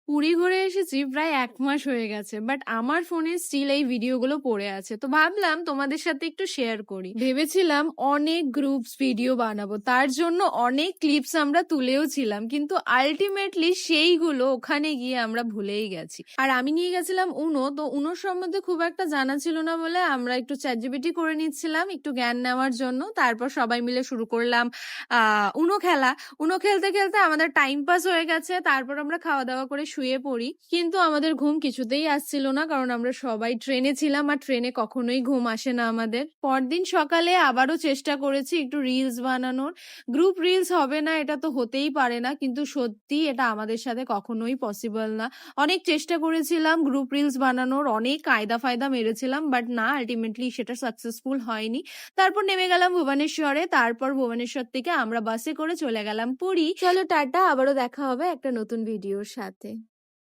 পুরী ঘুরে এসেছি প্রায় ১ মাস হয়ে গেছে। বাট আমার ফোনে স্টিল এই ভিডিওগুলো পড়ে আছে। তো ভাবলাম তোমাদের সাথে একটু শেয়ার করি। ভেবেছিলাম অনেক গ্রুপস ভিডিও বানাবো। তার জন্য অনেক ক্লিপস আমরা তুলেও ছিলাম। কিন্তু আল্টিমেটলি সেইগুলো ওখানে গিয়ে আমরা ভুলেই গেছি। আর আমি নিয়ে গেছিলাম UNO। তো UNO র সম্বন্ধে খুব একটা জানা ছিল না বলে আমরা একটু ChatGPT করে নিচ্ছিলাম একটু জ্ঞান নেওয়ার জন্য। তারপর সবাই মিলে শুরু করলাম UNO খেলা। UNO খেলতে, খেলতে আমাদের টাইম পাস হয়ে গেছে। তারপর আমরা খাওয়া-দাওয়া করে শুয়ে পড়ি। কিন্তু আমাদের ঘুম কিছুতেই আসছিল না। কারণ আমরা সবাই ট্রেনে ছিলাম আর ট্রেনে কখনোই ঘুম আসে না আমাদের। পরদিন সকালে আবারও চেষ্টা করেছি একটু রিলস বানানোর। গ্রুপ রিলস হবে না এটা তো হতেই পারে না। কিন্তু সত্যি এটা আমাদের সাথে কখনোই পসিবল না। অনেক চেষ্টা করেছিলাম গ্রুপ রিলস বানানোর, অনেক কায়দা-ফায়দা মেরেছিলাম। বাট না আল্টিমেটলি সেটা সাকসেসফুল হয়নি। তারপর নেমে গেলাম ভুবনেশ্বরে। তারপর ভুবনেশ্বর থেকে আমরা বাসে করে চলে গেলাম পুরী। চলো টাটা, আবারও দেখা হবে একটা নতুন ভিডিওর সাথে।